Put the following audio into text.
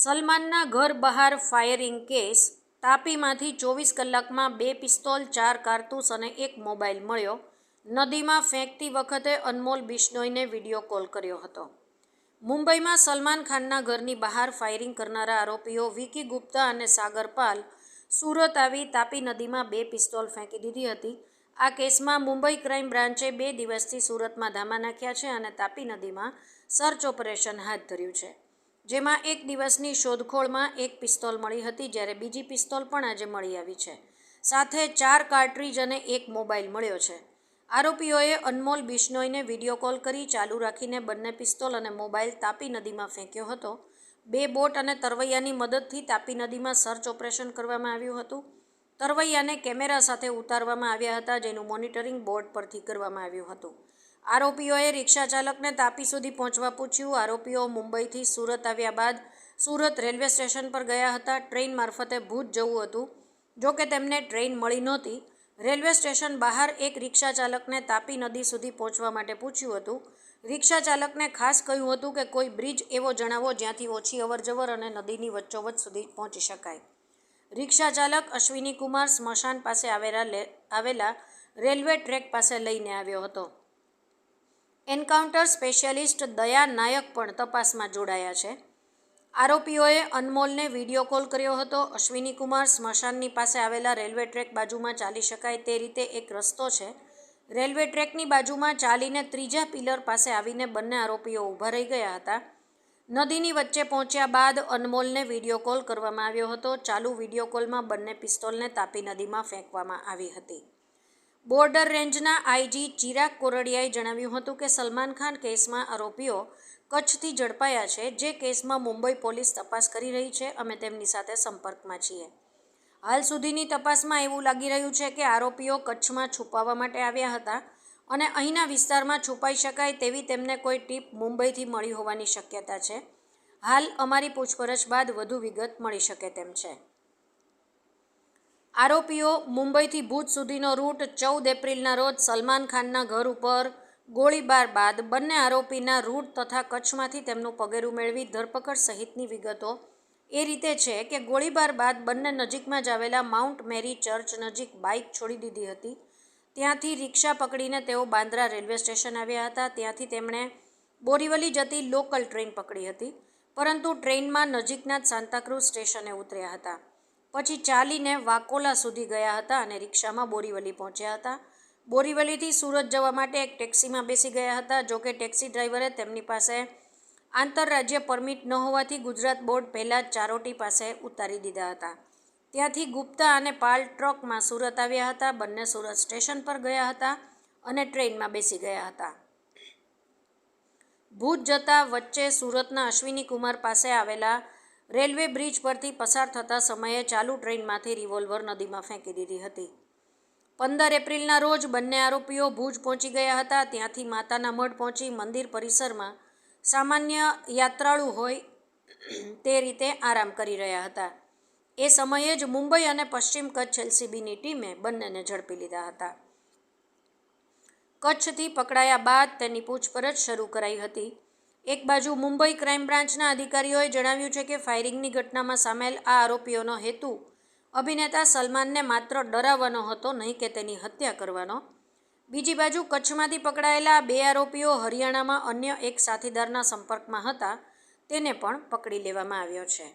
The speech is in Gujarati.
સલમાનના ઘર બહાર ફાયરિંગ કેસ. તાપીમાંથી 24 કલાકમાં 2 પિસ્તોલ, 4 કારતૂસ અને 1 મોબાઈલ મળ્યો. નદીમાં ફેંકતી વખતે અનમોલ બિશ્નોઈને વિડીયો કોલ કર્યો હતો. મુંબઈમાં સલમાન ખાનના ઘરની બહાર ફાયરિંગ કરનારા આરોપીઓ વિકી ગુપ્તા અને સાગર પાલ સુરત આવી તાપી નદીમાં 2 પિસ્તોલ ફેંકી દીધી હતી. આ કેસમાં મુંબઈ ક્રાઇમ બ્રાન્ચે 2 દિવસથી સુરતમાં ધામા નાખ્યા છે અને તાપી નદીમાં સર્ચ ઓપરેશન હાથ ધર્યું છે. જેમાં 1 દિવસની શોધખોળમાં 1 પિસ્તોલ મળી હતી, જ્યારે બીજી પિસ્તોલ પણ આજે મળી આવી છે. સાથે 4 કાર્ટ્રીજ અને 1 મોબાઈલ મળ્યો છે. આરોપીઓએ અનમોલ બિશ્નોઈને વિડીયો કોલ કરી ચાલુ રાખીને બંને પિસ્તોલ અને મોબાઈલ તાપી નદીમાં ફેંક્યો હતો. 2 બોટ અને તરવૈયાની મદદથી તાપી નદીમાં સર્ચ ઓપરેશન કરવામાં આવ્યું હતું. તરવૈયાને કેમેરા સાથે ઉતારવામાં આવ્યા હતા, જેનું મોનિટરિંગ બોર્ડ પરથી કરવામાં આવ્યું હતું. આરોપીઓએ રિક્ષા ચાલકને તાપી સુધી પહોંચવા પૂછ્યું. આરોપીઓ મુંબઈથી સુરત આવ્યા બાદ સુરત રેલવે સ્ટેશન પર ગયા હતા. ટ્રેન મારફતે ભુજ જવું હતું, જોકે તેમને ટ્રેન મળી નહોતી. રેલવે સ્ટેશન બહાર એક રિક્ષા ચાલકને તાપી નદી સુધી પહોંચવા માટે પૂછ્યું હતું. રિક્ષા ચાલકને ખાસ કહ્યું હતું કે કોઈ બ્રિજ એવો જણાવો જ્યાંથી ઓછી અવરજવર અને નદીની વચ્ચોવચ્ચ સુધી પહોંચી શકાય. રિક્ષા ચાલક અશ્વિની કુમાર સ્મશાન પાસે આવેલા રેલવે ટ્રેક પાસે લઈને આવ્યો હતો. એન્કાઉન્ટર સ્પેશિયાલિસ્ટ દયા નાયક પણ તપાસમાં જોડાયા છે. આરોપીઓએ અનમોલને વિડીયો કોલ કર્યો હતો. અશ્વિની કુમાર સ્મશાનની પાસે આવેલા રેલવે ટ્રેક બાજુમાં ચાલી શકાય તે રીતે એક રસ્તો છે. રેલવે ટ્રેકની બાજુમાં ચાલીને ત્રીજા પિલર પાસે આવીને બંને આરોપીઓ ઊભા રહી ગયા હતા. નદીની વચ્ચે પહોંચ્યા બાદ અનમોલને વિડીયો કોલ કરવામાં આવ્યો હતો. ચાલુ વિડીયો કોલમાં બંને પિસ્તોલને તાપી નદીમાં ફેંકવામાં આવી હતી. બોર્ડર રેન્જના આઈજી ચિરાગ કોરડિયાએ જણાવ્યું હતું કે સલમાન ખાન કેસમાં આરોપીઓ કચ્છથી ઝડપાયા છે. જે કેસમાં મુંબઈ પોલીસ તપાસ કરી રહી છે. અમે તેમની સાથે સંપર્કમાં છીએ. હાલ સુધીની તપાસમાં એવું લાગી રહ્યું છે કે આરોપીઓ કચ્છમાં છુપાવવા માટે આવ્યા હતા અને અહીંના વિસ્તારમાં છુપાઈ શકાય તેવી તેમને કોઈ ટીપ મુંબઈથી મળી હોવાની શક્યતા છે. હાલ અમારી પૂછપરછ બાદ વધુ વિગત મળી શકે તેમ છે. આરોપીઓ મુંબઈથી ભુજ સુધીનો રૂટ 14 એપ્રિલના રોજ સલમાન ખાનના ઘર ઉપર ગોળીબાર બાદ બંને આરોપીના રૂટ તથા કચ્છમાંથી તેમનું પગેરું મેળવી ધરપકડ સહિતની વિગતો એ રીતે છે કે ગોળીબાર બાદ બંને નજીકમાં જ આવેલા માઉન્ટ મેરી ચર્ચ નજીક બાઇક છોડી દીધી હતી. ત્યાંથી રિક્ષા પકડીને તેઓ બાંદ્રા રેલવે સ્ટેશન આવ્યા હતા. ત્યાંથી તેમણે બોરીવલી જતી લોકલ ટ્રેન પકડી હતી, પરંતુ ટ્રેનમાં નજીકના જ સાંતાક્રુઝ સ્ટેશને ઉતર્યા હતા. પછી ચાલીને વાકોલા સુધી ગયા હતા અને રિક્ષામાં બોરીવલી પહોંચ્યા હતા. બોરીવલીથી સુરત જવા માટે એક ટેક્સીમાં બેસી ગયા હતા. જોકે ટેક્સી ડ્રાઈવરે તેમની પાસે આંતરરાજ્ય પરમિટ ન હોવાથી ગુજરાત બોર્ડ પહેલાં જ ચારોટી પાસે ઉતારી દીધા હતા. ત્યાંથી ગુપ્તા અને પાલ ટ્રકમાં સુરત આવ્યા હતા. બંને સુરત સ્ટેશન પર ગયા હતા અને ટ્રેનમાં બેસી ગયા હતા. ભુજ જતા વચ્ચે સુરતના અશ્વિની કુમાર પાસે આવેલા રેલવે બ્રિજ પરથી પસાર થતા સમયે ચાલુ ટ્રેનમાંથી રિવોલ્વર નદીમાં ફેંકી દીધી હતી. 15 એપ્રિલના રોજ બંને આરોપીઓ ભુજ પહોંચી ગયા હતા. ત્યાંથી માતાના મઢ પહોંચી મંદિર પરિસરમાં સામાન્ય યાત્રાળુ હોય તે રીતે આરામ કરી રહ્યા હતા. એ સમયે જ મુંબઈ અને પશ્ચિમ કચ્છ એલસીબીની ટીમે બંનેને ઝડપી લીધા હતા. કચ્છથી પકડાયા બાદ તેની પૂછપરછ શરૂ કરાઈ હતી. એક બાજુ મુંબઈ ક્રાઇમ બ્રાન્ચના અધિકારીઓએ જણાવ્યું છે કે ફાયરિંગની ઘટનામાં સામેલ આ આરોપીઓનો હેતુ અભિનેતા સલમાનને માત્ર ડરાવવાનો હતો, નહીં કે તેની હત્યા કરવાનો. બીજી બાજુ કચ્છમાંથી પકડાયેલા 2 આરોપીઓ હરિયાણામાં અન્ય એક સાથીદારના સંપર્કમાં હતા. તેને પણ પકડી લેવામાં આવ્યો છે.